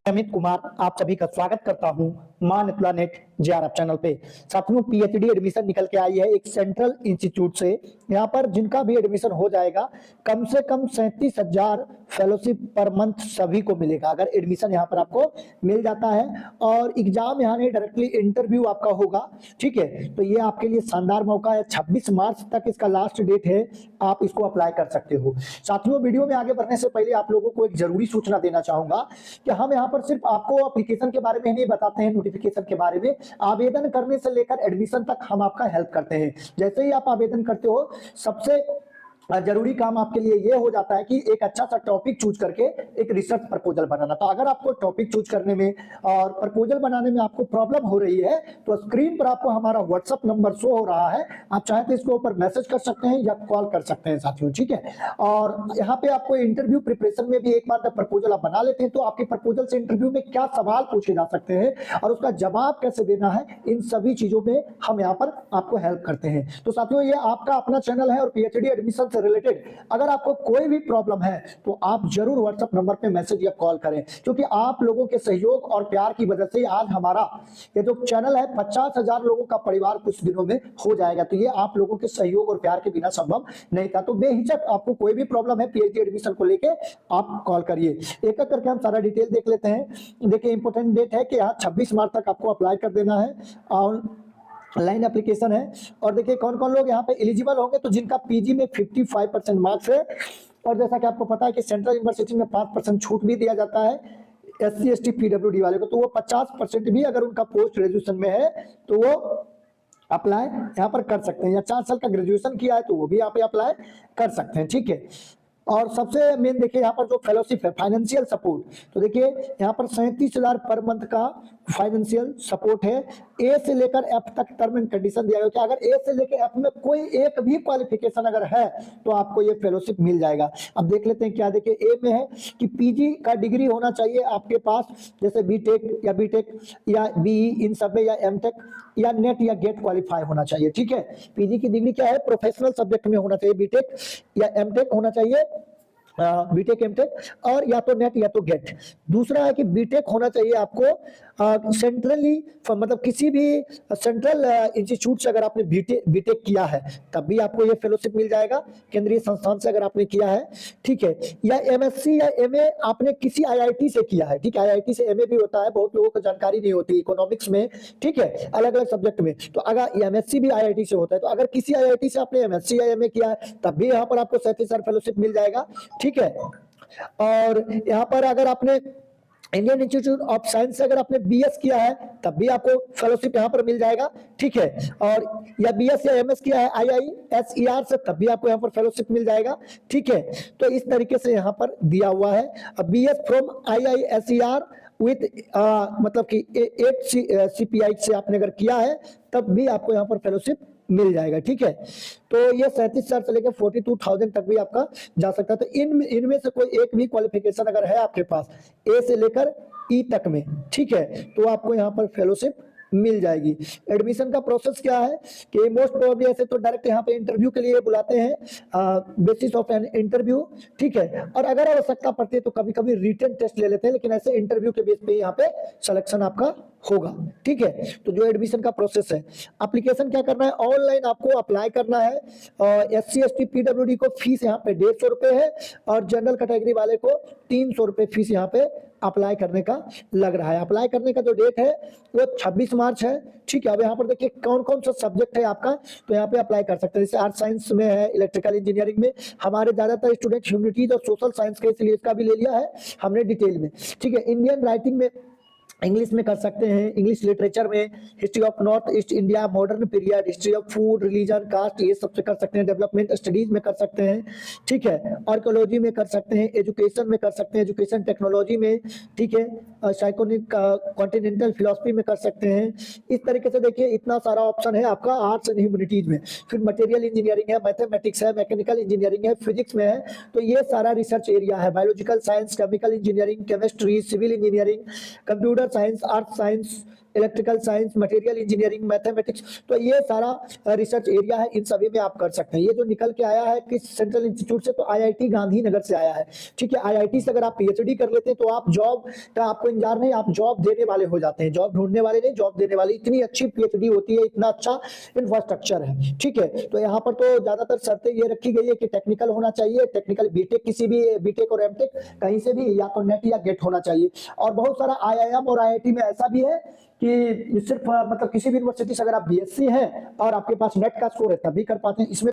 अमित कुमार आप सभी का स्वागत करता हूं मान नेट जेआरएफ चैनल पे। साथियों, पीएचडी एडमिशन निकल के आई है एक सेंट्रल इंस्टीट्यूट से। यहां पर जिनका भी एडमिशन हो जाएगा कम से कम 37,000 फेलोशिप पर मंथ सभी को मिलेगा अगर एडमिशन यहां पर आपको मिल जाता है। और एग्जाम यहां नहीं, डायरेक्टली इंटरव्यू आपका होगा। ठीक है, तो ये आपके लिए शानदार मौका है। 26 मार्च तक इसका लास्ट डेट है, आप इसको अप्लाई कर सकते हो। साथियों, वीडियो में आगे बढ़ने से पहले आप लोगों को एक जरूरी सूचना देना चाहूंगा कि हम यहाँ पर सिर्फ आपको एप्लीकेशन के बारे में नहीं बताते हैं, नोटिफिकेशन के बारे में, आवेदन करने से लेकर एडमिशन तक हम आपका हेल्प करते हैं। जैसे ही आप आवेदन करते हो, सबसे जरूरी काम आपके लिए ये हो जाता है कि एक अच्छा सा टॉपिक चूज करके एक रिसर्च प्रपोजल बनाना। तो अगर आपको टॉपिक चूज करने में और प्रपोजल बनाने में आपको प्रॉब्लम हो रही है तो स्क्रीन पर आपको हमारा व्हाट्सएप नंबर शो हो रहा है, आप चाहे तो इसके ऊपर मैसेज कर सकते हैं या कॉल कर सकते हैं साथियों। ठीक है, और यहाँ पे आपको इंटरव्यू प्रिपरेशन में भी एक बार जब प्रपोजल आप बना लेते हैं तो आपके प्रपोजल से इंटरव्यू में क्या सवाल पूछे जा सकते हैं और उसका जवाब कैसे देना है, इन सभी चीजों में हम यहाँ पर आपको हेल्प करते हैं। तो साथियों, ये आपका अपना चैनल है और पीएचडी एडमिशन से रिलेटेड अगर आपको कोई भी प्रॉब्लम है तो आप जरूर व्हाट्सएप नंबर पे मैसेज या कॉल करें, क्योंकि आप लोगों के सहयोग और प्यार की वजह से आज हमारा ये जो चैनल है 50,000 लोगों का परिवार कुछ दिनों में हो जाएगा। तो ये आप लोगों के सहयोग और प्यार के बिना संभव नहीं था। तो बेहिचक आपको कोई भी प्रॉब्लम है पीएचडी एडमिशन को लेके आप कॉल करिए। एक एक करके हम सारा डिटेल देख लेते हैं। देखिए, इंपॉर्टेंट डेट है कि यहाँ 26 मार्च तक आपको अप्लाई कर देना है और ऑनलाइन एप्लीकेशन है। और देखिए कौन कौन लोग यहाँ पे एलिजिबल होंगे, तो जिनका पीजी में 55% मार्क्स है, और जैसा कि आपको पता है कि सेंट्रल यूनिवर्सिटी में 5% छूट भी दिया जाता है एससी एसटी पीडब्ल्यूडी वाले को, तो वो 50% भी अगर उनका पोस्ट ग्रेजुएशन में है तो वो अप्लाई यहाँ पर कर सकते हैं, या 4 साल का ग्रेजुएशन किया है तो वो भी यहाँ पे अप्लाई कर सकते हैं। ठीक है, और सबसे मेन देखिए यहाँ पर जो फेलोशिप है, फाइनेंशियल सपोर्ट, तो देखिए यहाँ पर 37,000 पर मंथ का फाइनेंशियल सपोर्ट है। ए से लेकर एफ तक टर्म एंड कंडीशन दिया गया कि अगर ए से लेकर एफ में कोई एक भी क्वालिफिकेशन अगर है तो आपको ये फेलोशिप मिल जाएगा। अब देख लेते हैं क्या। देखिए, ए में है कि पीजी का डिग्री होना चाहिए आपके पास, जैसे बीटेक या बीटेक या बीई इन सब में, या एमटेक या नेट या गेट क्वालिफाई होना चाहिए। ठीक है, पीजी की डिग्री क्या है, प्रोफेशनल सब्जेक्ट में होना चाहिए, बीटेक या एमटेक होना चाहिए, बीटेक एमटेक, और या तो नेट या तो गेट। दूसरा है कि बीटेक होना चाहिए आपको सेंट्रली, मतलब किसी भी सेंट्रल इंस्टीट्यूट से अगर आपने बीटेक किया है तब भी आपको ये फेलोशिप मिल जाएगा, केंद्रीय संस्थान से अगर आपने किया है। ठीक है, या एमएससी या एमए आपने किसी आईआईटी से किया है। ठीक है, आईआईटी से एमए भी होता है, बहुत लोगों को जानकारी नहीं होती इकोनॉमिक्स में। ठीक है, अलग अलग सब्जेक्ट में, तो अगर एमएससी भी आईआईटी से होता है, तो अगर किसी आईआईटी से आपने एमएससी या एमए किया है तब भी यहाँ पर आपको 37,000 फेलोशिप मिल जाएगा। ठीक है, और यहाँ पर अगर आपने इंडियन इंस्टीट्यूट ऑफ साइंस से अगर आपने बीएस किया है तब भी आपको फेलोशिप यहाँ पर मिल जाएगा। ठीक है, और या बीएस या एमएस किया है आईआईएसईआर से तब भी आपको यहाँ पर फेलोशिप मिल जाएगा। ठीक है, तो इस तरीके से यहाँ पर दिया हुआ है। अब बीएस फ्रॉम आईआईएसईआर विथ मतलब कि 8 सीपीआई से आपने अगर किया है तब भी आपको यहाँ पर फेलोशिप मिल जाएगा। ठीक है, तो ये 37,000 से लेकर 42,000 तक भी आपका जा सकता है। तो इनमें से कोई एक भी क्वालिफिकेशन अगर है आपके पास ए से लेकर ई तक में, ठीक है, तो आपको यहाँ पर फेलोशिप मिल जाएगी। एडमिशन का प्रोसेस क्या है कि मोस्ट प्रोबेबली ऐसे तो डायरेक्ट यहाँ पे इंटरव्यू के लिए बुलाते हैं, बेसिस ऑफ एन इंटरव्यू। ठीक है, और अगर आवश्यकता पड़ती है तो कभी कभी रिटन टेस्ट ले लेते हैं, लेकिन ऐसे इंटरव्यू के बेस पे यहाँ पे सिलेक्शन आपका होगा। ठीक है, तो जो एडमिशन का प्रोसेस है, एप्लीकेशन क्या करना है, ऑनलाइन आपको अप्लाई करना है। एससी एसटी पीडब्ल्यूडी को फीस यहाँ पे 150 रुपए है, और जनरल कैटेगरी वाले को 300 रुपए फीस यहाँ पे अप्लाई करने का लग रहा है। अप्लाई करने का जो डेट है वो 26 मार्च है। ठीक है, अब यहाँ पर देखिए कौन कौन सा सब्जेक्ट है आपका, तो यहाँ पे अप्लाई कर सकते हैं। जैसे आर्ट साइंस में है, इलेक्ट्रिकल इंजीनियरिंग में, हमारे ज्यादातर स्टूडेंट ह्यूमैनिटीज और सोशल साइंस के, इसलिए इसका भी ले लिया है हमने डिटेल में। ठीक है, इंडियन राइटिंग में इंग्लिश में कर सकते हैं, इंग्लिश लिटरेचर में history of north east India, modern period, history of food, religion, caste, ये सबसे कर सकते हैं। डेवलपमेंट स्टडीज में कर सकते हैं। ठीक है, आर्कियोलॉजी में कर सकते हैं, एजुकेशन में कर सकते हैं, एजुकेशन टेक्नोलॉजी में। ठीक है, साइकोनिक कॉन्टिनेंटल फिलोसफी में कर सकते हैं। इस तरीके से देखिए इतना सारा ऑप्शन है आपका आर्ट्स एंड ह्यूमैनिटीज में। फिर मटेरियल इंजीनियरिंग है, मैथमेटिक्स है, मैकेनिकल इंजीनियरिंग है, फिजिक्स में है, तो ये सारा रिसर्च एरिया है। Biological science, chemical engineering, chemistry, civil engineering, computer science, earth science, electrical science, material engineering, mathematics, तो ये सारा रिसर्च एरिया है, इन सभी में आप कर सकते हैं। ये जो निकल के आया है किस सेंट्रल इंस्टीट्यूट से, तो आईआईटी गांधीनगर से आया है। ठीक है, आईआईटी से अगर आप पीएचडी कर लेते हैं तो आप जॉब का आपको इंतजार नहीं, आप जॉब देने वाले हो जाते हैं, जॉब ढूंढने वाले नहीं, जॉब देने वाले। इतनी अच्छी पीएचडी होती है, इतना अच्छा इंफ्रास्ट्रक्चर है। ठीक है, तो यहाँ पर तो ज्यादातर शर्तें ये रखी गई है कि टेक्निकल होना चाहिए, टेक्निकल बीटेक, किसी भी बीटेक और एमटेक कहीं से भी, या तो नेट या गेट होना चाहिए। और बहुत सारा आईआईएम और आईआईटी में ऐसा भी है कि सिर्फ मतलब किसी भी यूनिवर्सिटी से अगर आप बीएससी हैं और आपके पास नेट का स्कोर है तभी कर पाते हैं। इसमें